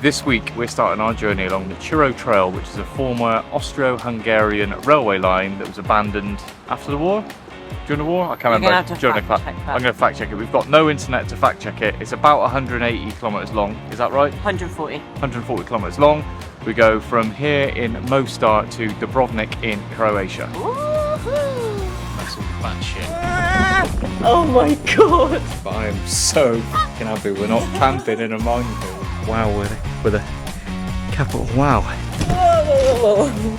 This week we're starting our journey along the Ćiro Trail, which is a former Austro-Hungarian railway line that was abandoned after the war. During the war? I can't remember. I'm going to fact check it. We've got no internet to fact check it. It's about 180 kilometres long. Is that right? 140. 140 kilometres long. We go from here in Mostar to Dubrovnik in Croatia. Woohoo! That's some fat shit. Oh my god! But I am so fucking happy we're not camping in a minefield. Wow, with a capital wow. Whoa.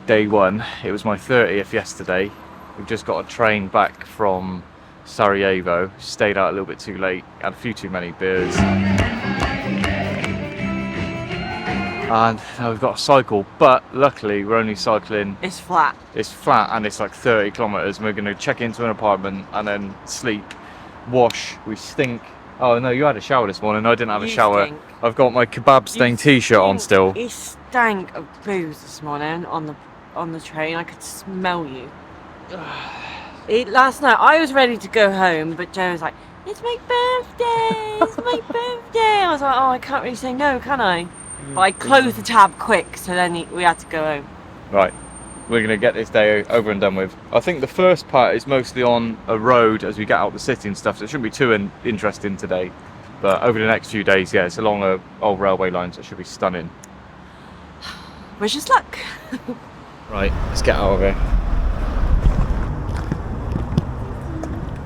Day one, it was my 30th yesterday. We've just got a train back from Sarajevo, stayed out a little bit too late, had a few too many beers. And now we've got a cycle, but luckily we're only cycling. It's flat. It's flat and it's like 30 kilometres. We're going to check into an apartment and then sleep, wash, we stink. Oh no, you had a shower this morning, I didn't have a shower. Stink. I've got my kebab stained t-shirt on still. He stank of booze this morning on the train. I could smell you. Last night I was ready to go home, but Joe was like, "It's my birthday! It's my birthday!" I was like, "Oh, I can't really say no, can I?" But I closed the tab quick, so then we had to go home. Right, we're going to get this day over and done with. I think the first part is mostly on a road as we get out the city and stuff, so it shouldn't be too interesting today. But over the next few days, yeah, it's along a old railway line, so it should be stunning. Wish us luck. Right, let's get out of here.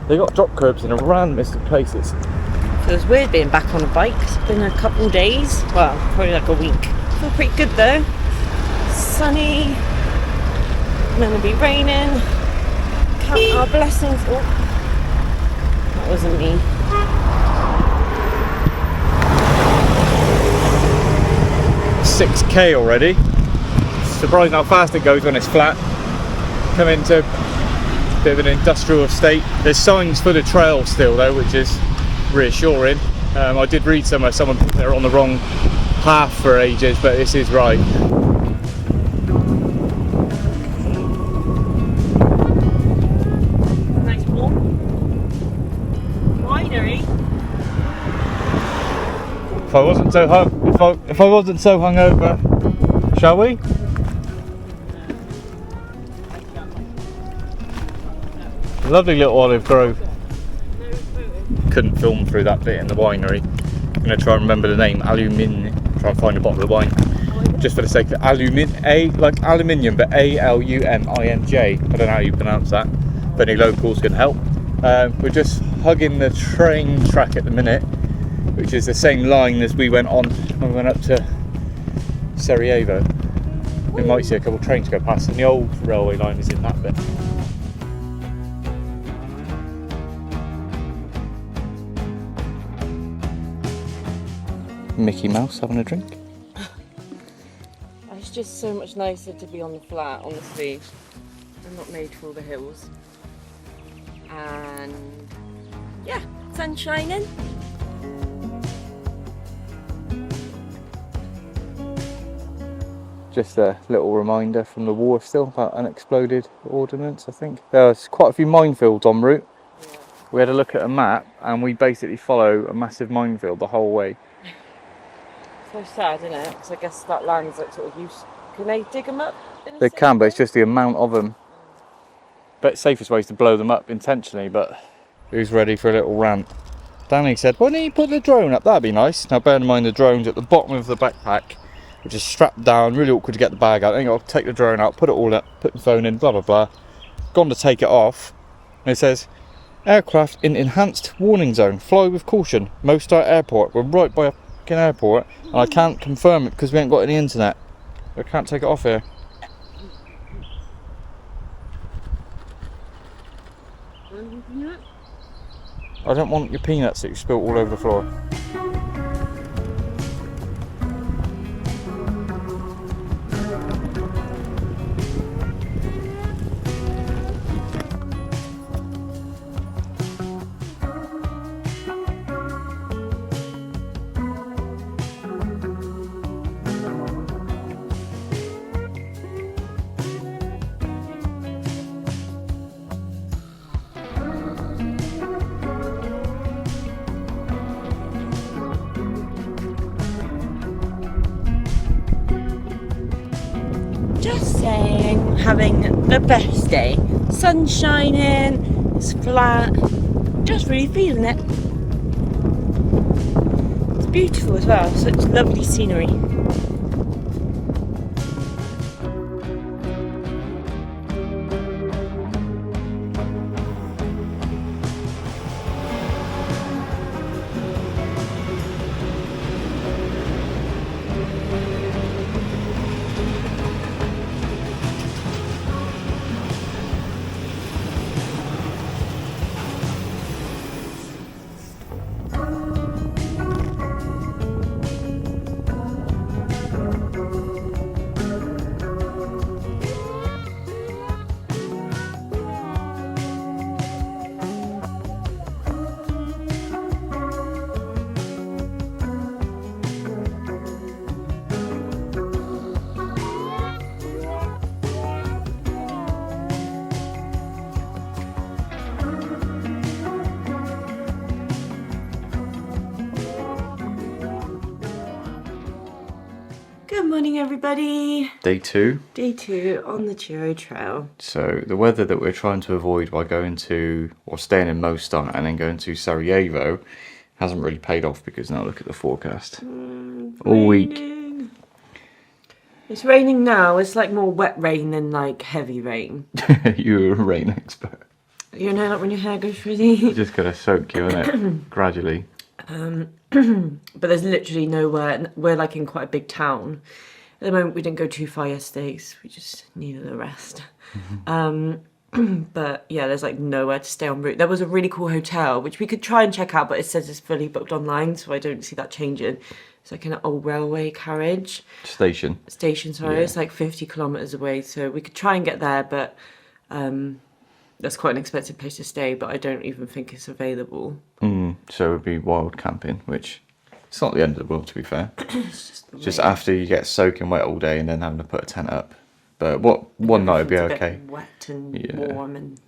They got drop curbs in a random list of places. Feels weird being back on a bike. It's been a couple days. Well, probably like a week. Feel pretty good though. Sunny. Gonna be raining. Count our blessings. Oh, that wasn't me. $6K already. Surprising how fast it goes when it's flat. Come into a bit of an industrial estate. There's signs for the trail still though, which is reassuring. I did read somewhere someone thought they were on the wrong path for ages, but this is right. Nice warm winery. If I wasn't so hungover, shall we? Lovely little olive grove. Couldn't film through that bit in the winery. I'm going to try and remember the name. Try and find a bottle of wine. Just for the sake of like aluminium, but A-L-U-M-I-N-J. I don't know how you pronounce that. If any locals can help. We're just hugging the train track at the minute, which is the same line as we went on when we went up to Sarajevo. We might see a couple of trains go past, and the old railway line is in that bit. Mickey Mouse having a drink. It's just so much nicer to be on the flat, honestly. I'm not made for all the hills. And yeah, sun shining. Just a little reminder from the war still about unexploded ordnance, I think. There's quite a few minefields en route. Yeah. We had a look at a map and we basically follow a massive minefield the whole way. So sad, isn't it? Because I guess that land's like sort of used. Can they dig them up? They can, but it's just the amount of them. But safest way is to blow them up intentionally, but who's ready for a little rant? Danny said, why don't you put the drone up? That'd be nice. Now bear in mind the drone's at the bottom of the backpack, which is strapped down, really awkward to get the bag out. Then you've got to take the drone out, put it all up, put the phone in, blah blah blah. Gone to take it off, and it says, aircraft in enhanced warning zone, fly with caution, Mostar Airport. We're right by a fucking airport, and I can't confirm it because we ain't got any internet. I can't take it off here. I don't want your peanuts that you spilt all over the floor. Just saying, having the best day. Sun's shining, it's flat, just really feeling it. It's beautiful as well, such lovely scenery. Good morning, everybody. Day 2. Day 2 on the Ćiro Trail. So the weather that we're trying to avoid by going to, or staying in Mostar and then going to Sarajevo hasn't really paid off, because now look at the forecast. All week. It's raining now. It's like more wet rain than like heavy rain. You're a rain expert. You know, like when your hair goes through the... You just gotta soak you in it gradually. But there's literally nowhere. We're like in quite a big town. At the moment, we didn't go too far yesterday, so we just needed a rest. But yeah, there's like nowhere to stay en route. There was a really cool hotel which we could try and check out, but it says it's fully booked online, so I don't see that changing. It's like an old railway carriage Station, sorry. Yeah. It's like 50 kilometers away, so we could try and get there, but that's quite an expensive place to stay, but I don't even think it's available. So it would be wild camping, which it's not the end of the world, to be fair. It's just after you get soaking wet all day and then having to put a tent up. But one night would be okay. Bit wet and warm and.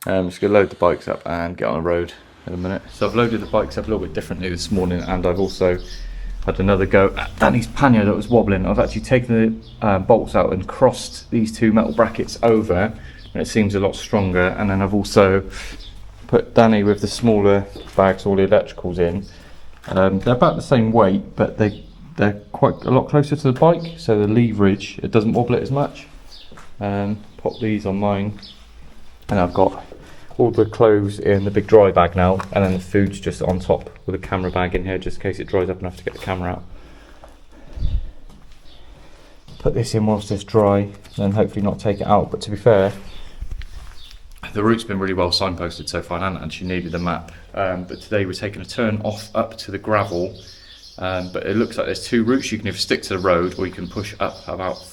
Just gonna load the bikes up and get on the road in a minute. So I've loaded the bikes up a little bit differently this morning, and I've also had another go at Danny's pannier that was wobbling. I've actually taken the bolts out and crossed these two metal brackets over, and it seems a lot stronger. And then I've also put Danny with the smaller bags, all the electricals in. They're about the same weight, but they're quite a lot closer to the bike, so the leverage, it doesn't wobble it as much. Pop these on mine, and I've got all the clothes in the big dry bag now, and then the food's just on top with a camera bag in here, just in case it dries up enough to get the camera out. Put this in whilst it's dry, and hopefully not take it out. But to be fair, the route's been really well signposted so far, and I haven't actually needed the map. But today we're taking a turn off up to the gravel. But it looks like there's two routes. You can either stick to the road, or you can push up about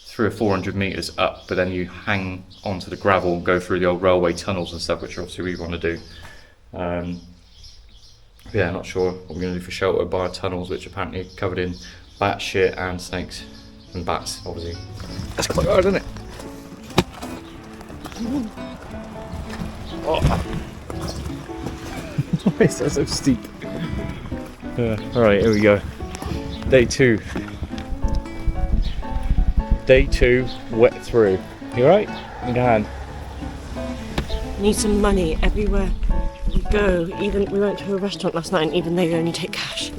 300 or 400 metres up, but then you hang onto the gravel and go through the old railway tunnels and stuff, which obviously we want to do. Yeah, not sure what we're going to do for shelter by tunnels, which apparently are covered in bat shit and snakes and bats, obviously. That's quite hard, isn't it? Oh. Why is that so steep? Alright, here we go. Day 2. Day 2, wet through. You alright? In your hand. Need some money everywhere we go. Even we went to a restaurant last night, and even they only take cash.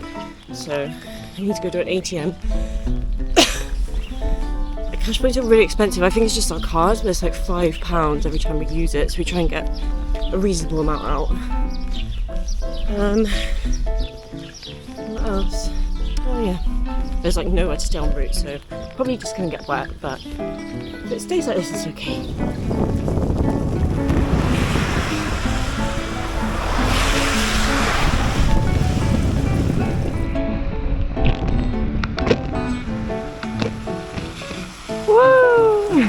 So I need to go to an ATM. The cash points are really expensive. I think it's just our cards, but it's like £5 every time we use it. So we try and get a reasonable amount out. What else? Oh yeah. There's like nowhere to stay en route, so probably just gonna get wet, but if it stays like this, it's okay. Woo!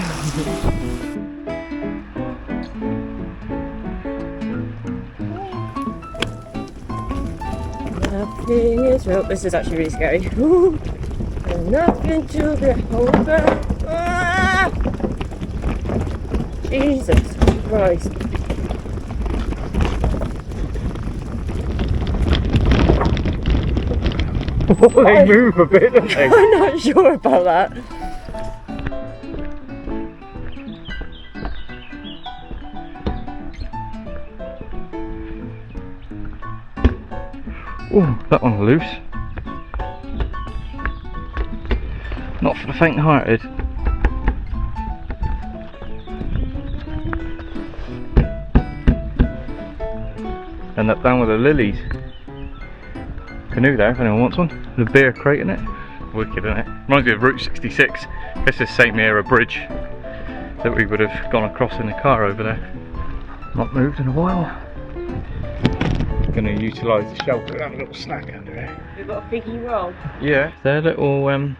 Nothing is real. This is actually really scary. And nothing to behold. Ah! Jesus Christ. They move a bit, don't they? I'm not sure about that. Oh, that one's loose. Not for the faint-hearted. End up down with the lilies. Canoe there if anyone wants one. The beer crate in it. Wicked, isn't it? Reminds me of Route 66. This is the same era bridge that we would have gone across in the car over there. Not moved in a while. Going to utilise the shelter and have a little snack under here. We've got a figgy roll. Yeah, they're little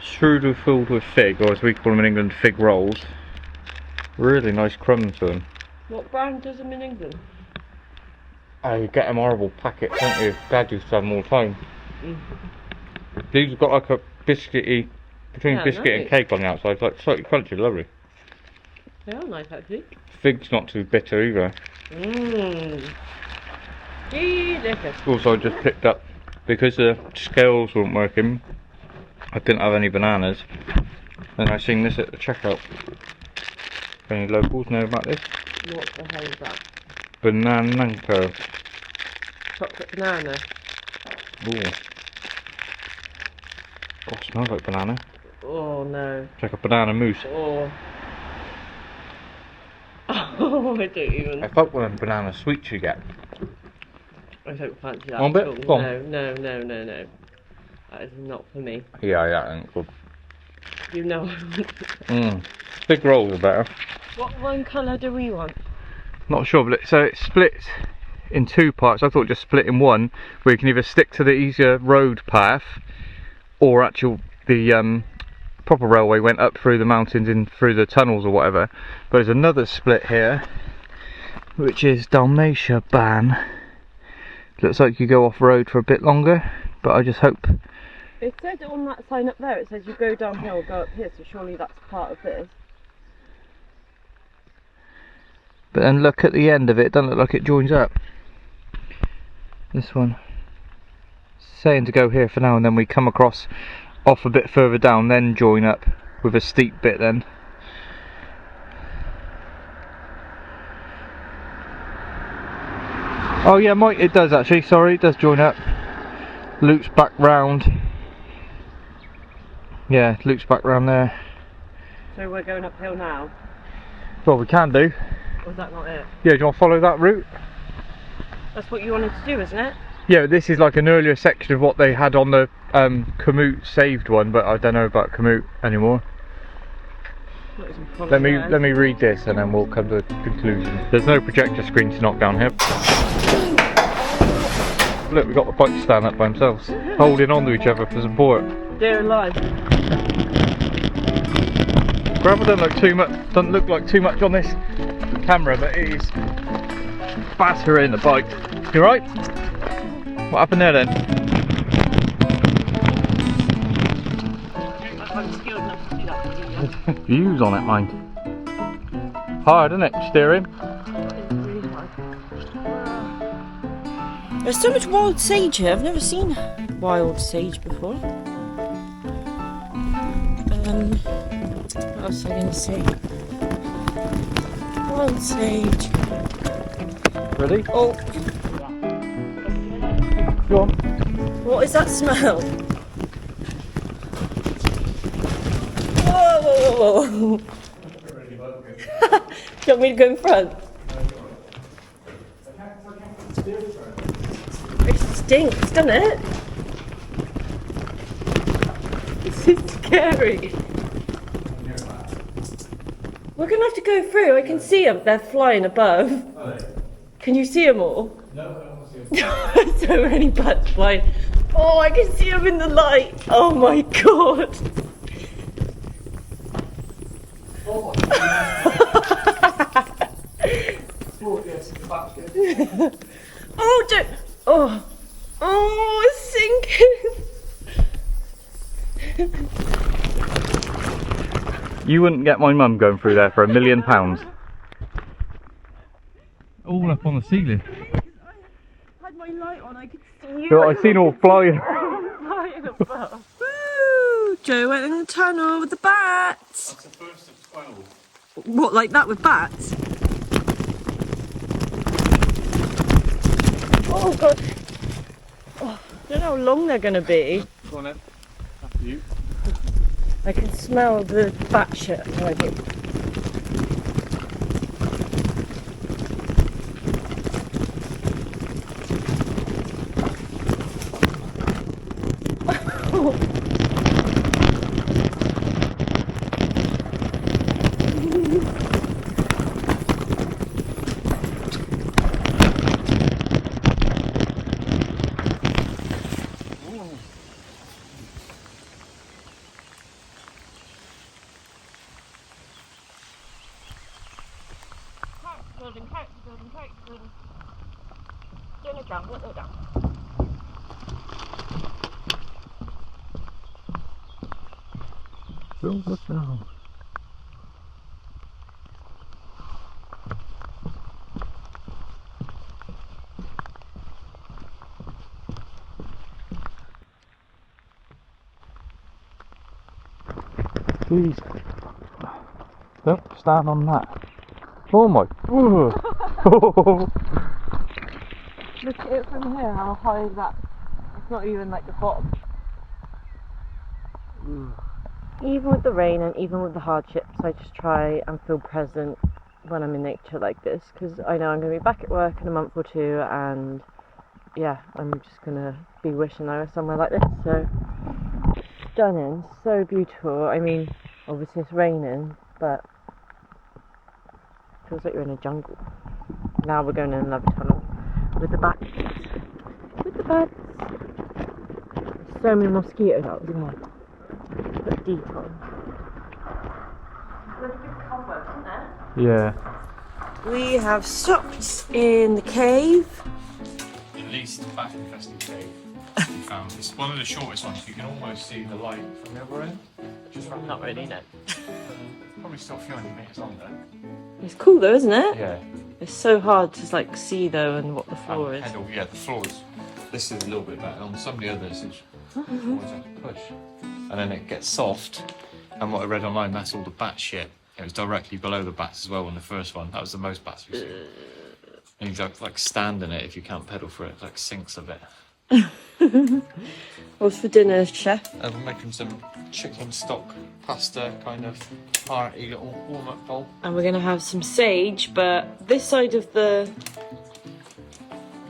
strudel filled with fig, or as we call them in England, fig rolls. Really nice crumbs to them. What brand does them in England? Oh, you get them horrible packets, don't you? Dad used to have them all the time. Mm. These have got like a biscuity, between Yeah, biscuit and nice. cake on the outside, like slightly crunchy, lovely. They are nice actually. Fig's not too bitter either. Mmm. Delicious. Also, I just picked up, because the scales weren't working, I didn't have any bananas. And I seen this at the checkout. Any locals know about this? What the hell is that? Banananko. Chocolate banana. Ooh. Oh, it smells like banana. Oh no. It's like a banana mousse. Oh. Oh, I don't even. I felt one of the banana sweets you get. I don't fancy that. One bit? at all. Go on. No. That is not for me. Yeah, ain't good. You know. Mmm. Big rolls are better. What one colour do we want? Not sure, but so it splits in two parts. I thought it just split in one, where you can either stick to the easier road path, or the proper railway went up through the mountains in through the tunnels or whatever. But there's another split here, which is Dalmatia ban. Looks like you go off road for a bit longer, but I just hope. It said on that sign up there, it says you go downhill, go up here, so surely that's part of this. But then look at the end of it, it doesn't look like it joins up. This one. Saying to go here for now, and then we come across off a bit further down, then join up with a steep bit then. Oh yeah, Mike, it does actually, sorry, it does join up. Loops back round. Yeah, loops back round there. So we're going uphill now? Well, we can do. Or is that not it? Yeah, do you want to follow that route? That's what you wanted to do, isn't it? Yeah, this is like an earlier section of what they had on the Komoot saved one, but I don't know about Komoot anymore. Let me read this and then we'll come to a conclusion. There's no projector screen to knock down here. Look, we've got the bike stand up by themselves, holding on to each other for support. They're alive. Gravel doesn't look like too much on this camera, but it is battering the bike. You right? What happened there then? Views on it, mind. Hard, isn't it? Steering. There's so much wild sage here. I've never seen wild sage before. What else was I going to say? Wild sage. Ready? Oh, Go on. what is that smell? Whoa! Do you want me to go in front? It stinks, doesn't it? This is scary. We're going to have to go through. I can see them. They're flying above. Can you see them all? No, I don't see them. So many bats flying. Oh, I can see them in the light. Oh my god. Oh my god. Oh, yes, the bat's good. Oh, don't. Oh, it's sinking. You wouldn't get my mum going through there for £1 million. All up on the ceiling. I had my light on, I could see you. So I seen all flying. Woo! Joe went in the tunnel with the bats. That's the first of 12. What, like that with bats? Oh god. Oh, I don't know how long they're gonna be. Go on then. After you. I can smell the bat shit already. Don't look now. Please. Don't stand on that. Oh my. Look at it from here, how high is that? It's not even like the bottom. Even with the rain and even with the hardships, I just try and feel present when I'm in nature like this, because I know I'm going to be back at work in a month or two, and yeah, I'm just going to be wishing I was somewhere like this. So stunning, so beautiful. I mean, obviously it's raining, but it feels like you're in a jungle. Now we're going in another tunnel with the bats. With the bats. So many mosquitoes out as well. Put deep on. There's a good cobweb, isn't there? Yeah. We have stopped in the cave. The least bat infested cave we found. It's one of the shortest ones. You can almost see the light from the other end. Just from Not really, no. Probably still a few hundred metres long though. It's cool though, isn't it? Yeah. It's so hard to like see though and what the floor is. Pedal, yeah, the floor is. This is a little bit better. On some of the others, it's always have to push, and then it gets soft. And what I read online, that's all the bat shit. It was directly below the bats as well on the first one. That was the most bats we've seen. And you like stand in it if you can't pedal for it. It like sinks a bit. What's for dinner, chef? We're making some chicken stock pasta, kind of hearty little warm-up bowl. And we're gonna have some sage, but this side of the...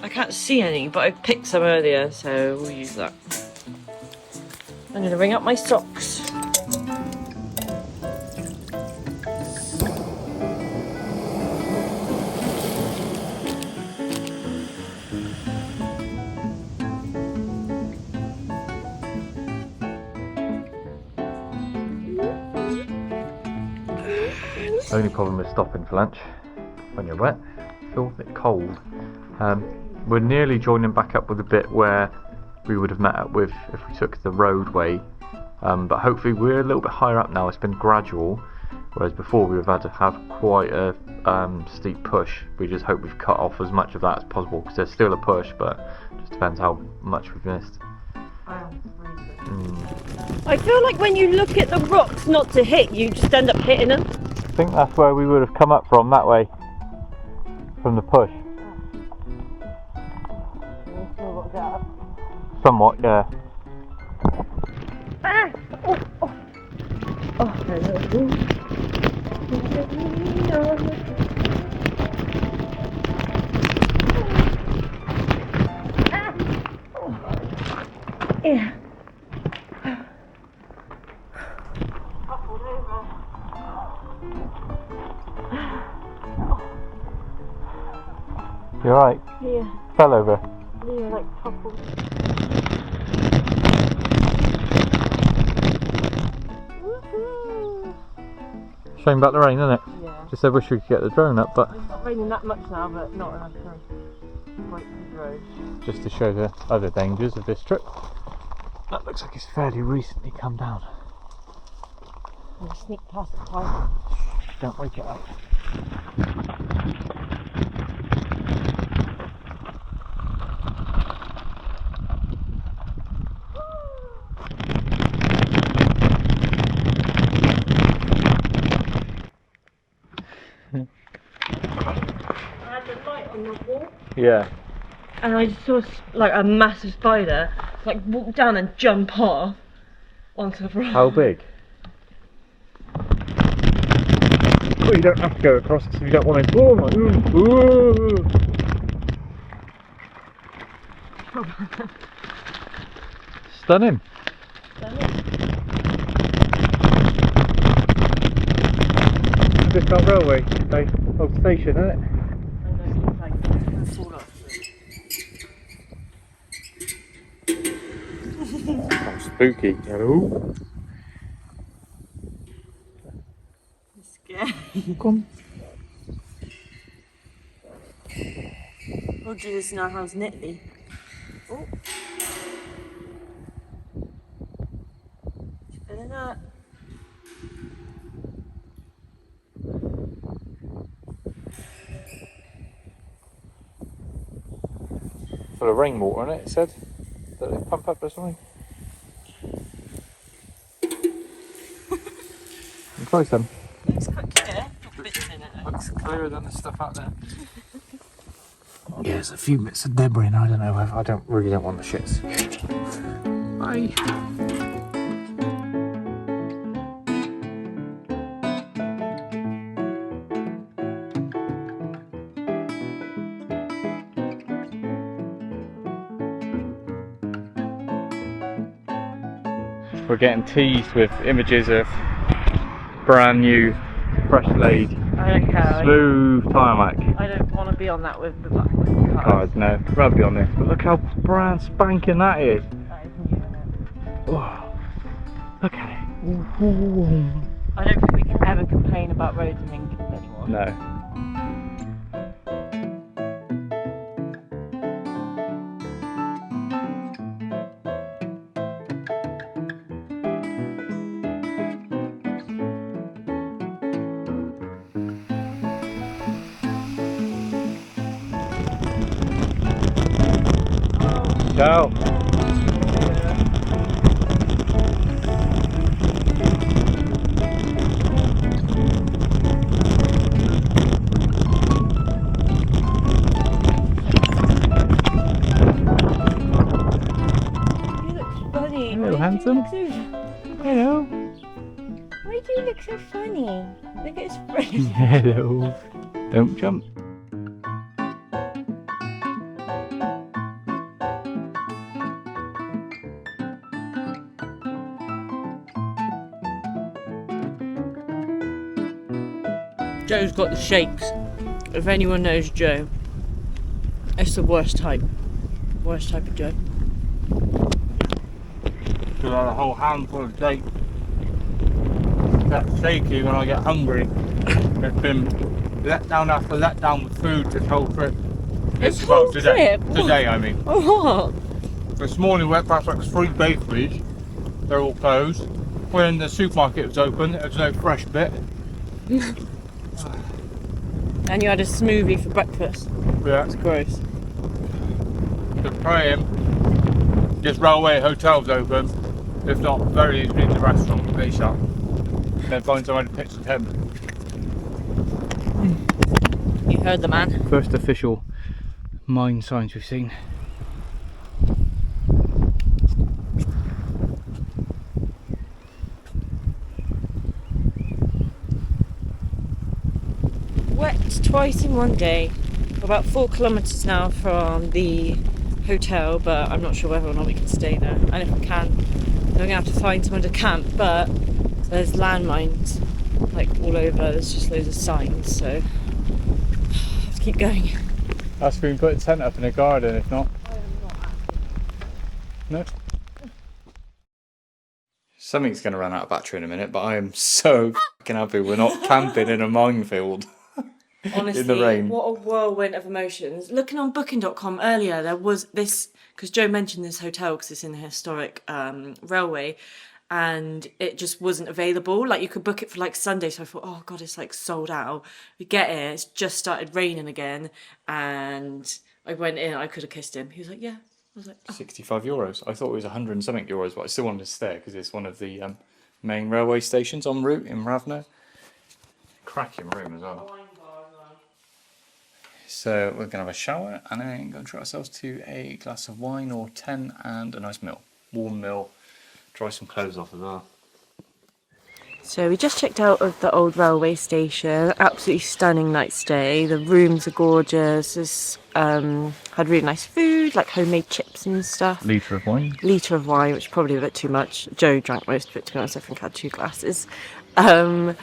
I can't see any, but I picked some earlier, so we'll use that. I'm gonna ring up my socks. Only problem with stopping for lunch when you're wet, feel a bit cold. We're nearly joining back up with a bit where we would have met up with if we took the roadway, but hopefully we're a little bit higher up now. It's been gradual, whereas before we would have had to have quite a steep push. We just hope we've cut off as much of that as possible, because there's still a push, but it just depends how much we've missed. I feel like when you look at the rocks not to hit, you just end up hitting them. I think that's where we would have come up from, that way, from the push. Somewhat, yeah. Ah! Oh, oh. Oh, hello. Ah! Oh. Yeah. You alright? Yeah. Fell over. Yeah, like toppled. Shame about the rain, isn't it? Yeah. Just I wish we could get the drone up, but It's not raining that much now, but not enough to break the road. just to show the other dangers of this trip. That looks like it's fairly recently come down. I'm gonna sneak past the car. Don't wake it up. Yeah. And I just saw like a massive spider like walk down and jump off onto the road. How big? Well, you don't have to go across because you don't want to. Oh my Stunning. Discount Railway, old station, isn't it? Sounds spooky. Hello. Scary. Come. We'll do this in our house neatly. Oh. Filling up. Full of rainwater in it, it said. That they pump up or something. I'm close then. Looks quite clear. Got bits in it. Looks clearer than the stuff out there. Yeah, there's a few bits of debris and I don't know if I really don't want the shits. Bye. We're getting teased with images of brand new, fresh laid, I don't care. smooth tarmac. I don't want to be on that with the cars. God, no, I'd rather be on this. But look how brand spanking that is. That is new, isn't it? Oh, look at it. Ooh. I don't think we can ever complain about roads in England anymore. No. Ciao. Funny. Hello, handsome. Hello. Why do you look so funny? Look at his face. Hello. Don't jump. Joe's got the shakes. If anyone knows Joe, it's the worst type. Worst type of Joe. Because I had a whole handful of dates. That's shaky when I get hungry. It's been let down after let down with food this whole trip. This whole trip? Today, I mean. Oh, This morning we went past like 3 bakeries. They're all closed. When the supermarket was open, there was no fresh bit. and you had a smoothie for breakfast. Yeah. That's gross. So praying this railway hotel's open. If not, very easily the restaurant will be shut. Then find somewhere to pitch the tent. You heard the man. First official mine signs we've seen. Wet twice in one day. We're about 4 kilometres now from the hotel, but I'm not sure whether or not we can stay there. And if we can, then we're going to have to find somewhere to camp. But there's landmines like all over. There's just loads of signs, so let's keep going. That's if we can put a tent up in a garden, if not. No. Something's going to run out of battery in a minute, but I am so fucking happy we're not camping in a minefield. Honestly, in the rain. What a whirlwind of emotions. Looking on booking.com earlier, there was this, because Joe mentioned this hotel because it's in a historic railway, and it just wasn't available. Like, you could book it for like Sunday, so I thought, oh God, it's like sold out. We get here, it's just started raining again, and I went in, I could have kissed him. He was like, yeah. I was like, oh. €65. I thought it was 100 and something euros, but I still wanted to stay because it's one of the main railway stations en route in Ravno. Cracking room as well. So we're gonna have a shower and then go and treat ourselves to a glass of wine or 10 and a nice meal, warm meal. Dry some clothes off as well. So we just checked out of the old railway station. Absolutely stunning night stay. The rooms are gorgeous. There's, had really nice food, like homemade chips and stuff. Litre of wine. Litre of wine, which is probably a bit too much. Joe drank most of it, to be honest. I think I had 2 glasses. And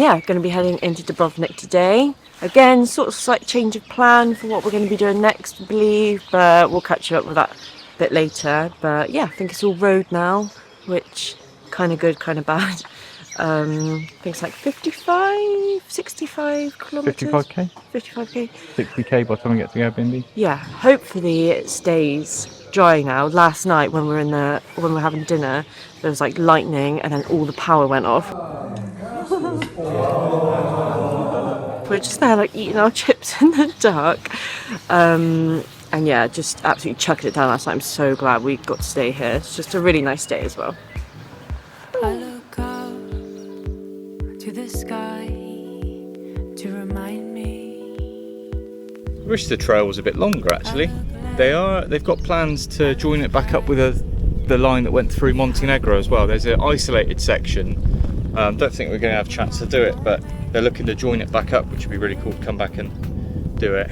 yeah, going to be heading into Dubrovnik today. Again, sort of slight change of plan for what we're going to be doing next, I believe. But we'll catch you up with that a bit later. But yeah, I think it's all road now, which kind of good, kind of bad. I think it's like 65 kilometres. 55k? 55k. 60k by the time we get to the Airbnb. Yeah, hopefully it stays dry now. Last night when we were having dinner, there was like lightning and then all the power went off. We're just there like eating our chips in the dark. And yeah, just absolutely chucking it down last night. I'm so glad we got to stay here. It's just a really nice day as well. I look up to the sky to remind me. I wish the trail was a bit longer actually. They've got plans to join it back up with the line that went through Montenegro as well. There's an isolated section. Don't think we're going to have a chance to do it, but they're looking to join it back up, which would be really cool to come back and do it.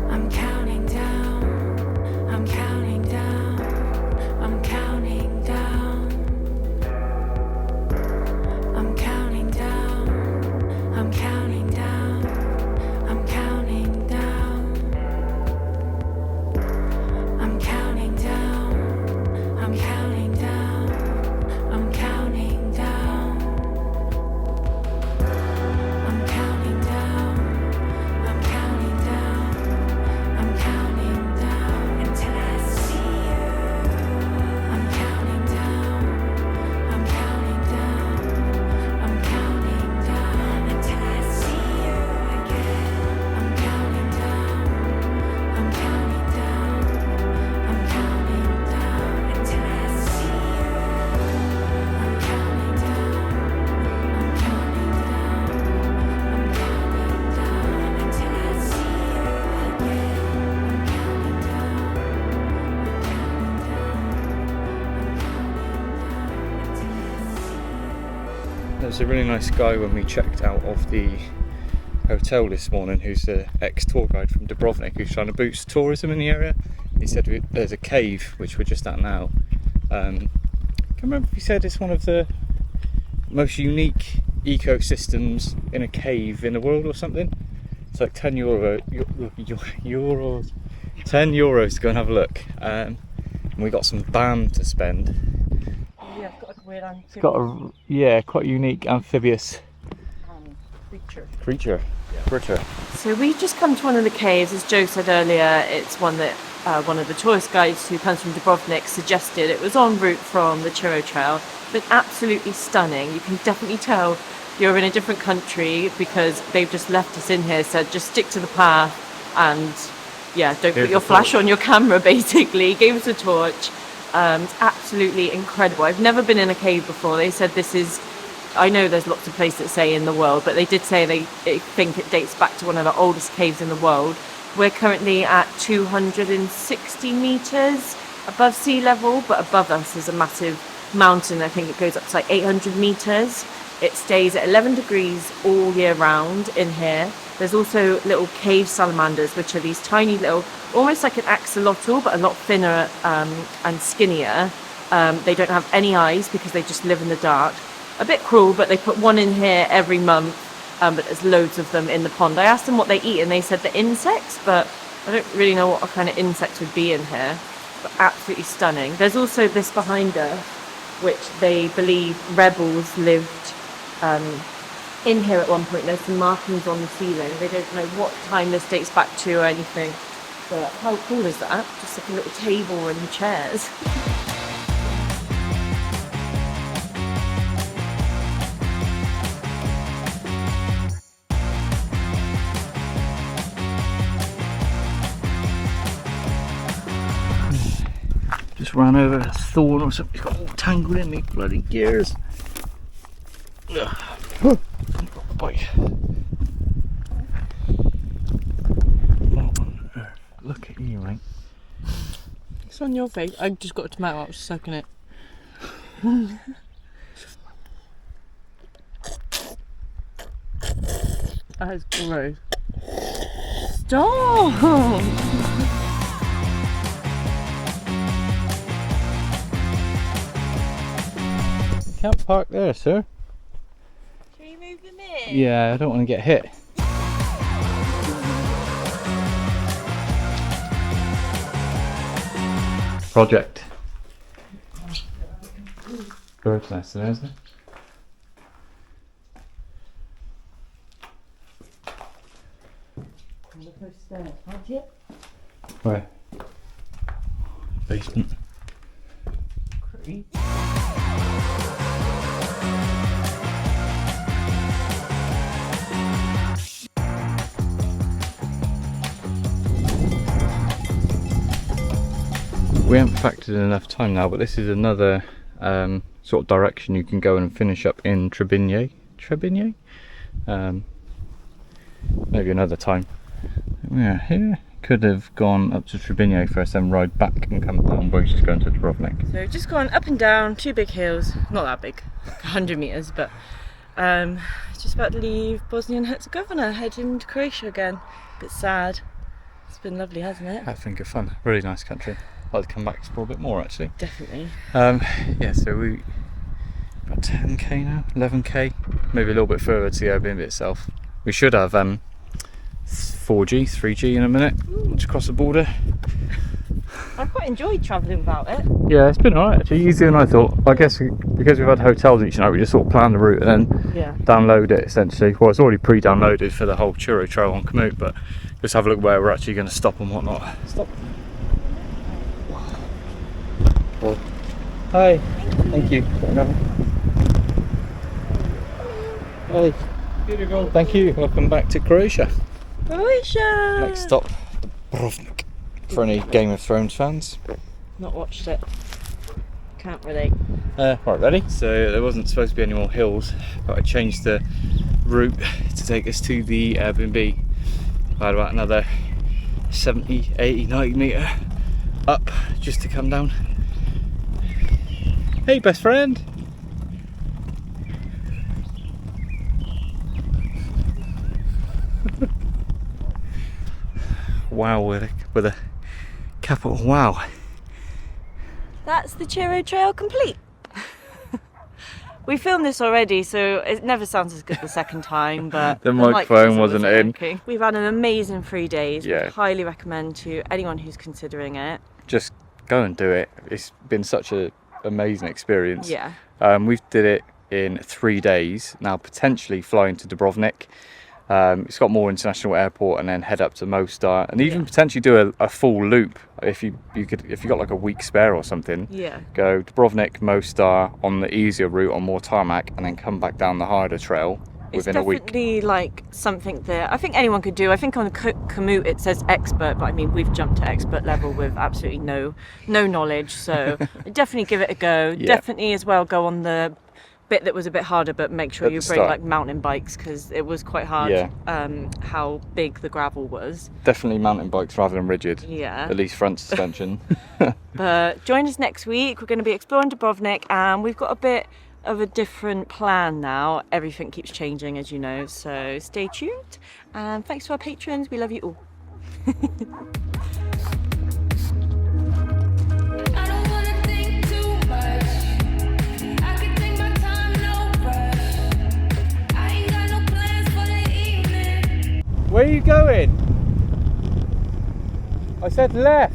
I'm counting down, I'm counting down, I'm counting down. I'm counting down, I'm counting down, I'm counting down. I'm counting down, I'm counting down, I'm counting down. I'm counting down, I'm counting down, I'm counting down until I see you. I'm counting down, I'm counting down, I'm counting down until I see you again. I'm counting down, I'm counting down, I'm counting down until I see you. I'm counting down, I'm counting down, I'm counting down until I see you again. I'm counting down, I'm counting down, There was a really nice guy when we checked out of the hotel this morning who's the ex-tour guide from Dubrovnik who's trying to boost tourism in the area. He said there's a cave which we're just at now. Can't remember if he said it's one of the most unique ecosystems in a cave in the world or something. It's like €10 to go and have a look. And we got some BAM to spend. Yeah, it's got like a weird It's got a quite unique amphibious creature. So we've just come to one of the caves, as Joe said earlier. It's one that one of the tourist guides who comes from Dubrovnik suggested. It was en route from the Ćiro trail, but absolutely stunning. You can definitely tell you're in a different country because they've just left us in here, said just stick to the path and yeah, don't put your flash on your camera basically. Gave us a torch. It's absolutely incredible. I've never been in a cave before. They said this is, I know there's lots of places that say in the world, but they did say they think it dates back to one of the oldest caves in the world. We're currently at 260 meters above sea level, but above us is a massive mountain. I think it goes up to like 800 meters. It stays at 11 degrees all year round in here. There's also little cave salamanders, which are these tiny little, almost like an axolotl, but a lot thinner and skinnier. They don't have any eyes because they just live in the dark. A bit cruel, but they put one in here every month, but there's loads of them in the pond. I asked them what they eat and they said the insects, but I don't really know what kind of insects would be in here. But absolutely stunning. There's also this behind us, which they believe rebels lived in here at one point. There's some markings on the ceiling. They don't know what time this dates back to or anything, but how cool is that? Just like a little table and chairs. ran over a thorn or something. It's got all tangled in me bloody gears. Ugh. Bite. Look at you, mate. It's on your face. I just got a tomato, I was sucking it. That is gross. Stop! You can't park there, sir. Can you move them in? Yeah, I don't want to get hit. Project. Bird's nest there, isn't it? Where? Basement. Creep. We haven't factored in enough time now, but this is another sort of direction you can go and finish up in Trebinje. Maybe another time. Yeah, here could have gone up to Trebinje first, then ride back and come down where just going to Dubrovnik. So just gone up and down 2 big hills, not that big, like 100 metres, but just about to leave Bosnia and Herzegovina, heading to Croatia again. Bit sad. It's been lovely, hasn't it? That's been good fun. Really nice country. I'd like to come back and explore a bit more actually. Definitely. Yeah, so we about 10k now, 11k, maybe a little bit further to the Airbnb itself. We should have 4G, 3G in a minute to cross the border. I quite enjoyed travelling without it. Yeah, it's been alright actually, easier than I thought. I guess because we've had hotels each night, we just sort of planned the route and then Yeah. download it essentially. Well, it's already pre-downloaded for the whole Ćiro trail on Komoot, but just have a look where we're actually going to stop and whatnot. Stop. Well, hi. Thank you. Hi. Beautiful. Thank you. Welcome back to Croatia. Croatia! Next stop, Dubrovnik. For any Game of Thrones fans. Not watched it. Can't relate. Right, ready? So there wasn't supposed to be any more hills, but I changed the route to take us to the Airbnb. I had about another 70, 80, 90 metre up just to come down. Hey, best friend! Wow, with a capital wow. That's the Ćiro trail complete. We filmed this already, so it never sounds as good the second time, but The microphone wasn't in. working. We've had an amazing 3 days. Yeah. We'd highly recommend to anyone who's considering it. Just go and do it. It's been such an amazing experience. Yeah. We did it in 3 days. Now potentially flying to Dubrovnik. It's got more international airport and then head up to Mostar and even potentially do a full loop if you got like a week spare or something. Yeah. Go Dubrovnik, Mostar on the easier route on more tarmac and then come back down the harder trail within a week. It's definitely like something that I think anyone could do. I think on the Komoot it says expert, but I mean we've jumped to expert level with absolutely no knowledge. So definitely give it a go. Yeah. Definitely as well go on the bit that was a bit harder, but make sure At you the bring start. like mountain bikes because it was quite hard. Yeah. How big the gravel was. Definitely mountain bikes rather than rigid. Yeah. At least front suspension. But join us next week. We're going to be exploring Dubrovnik, and we've got a bit of a different plan now. Everything keeps changing, as you know, so stay tuned. And thanks to our patrons. We love you all. I don't wanna think too much. I can take my time, no rush. I ain't got no plans for the evening. Where are you going? I said left.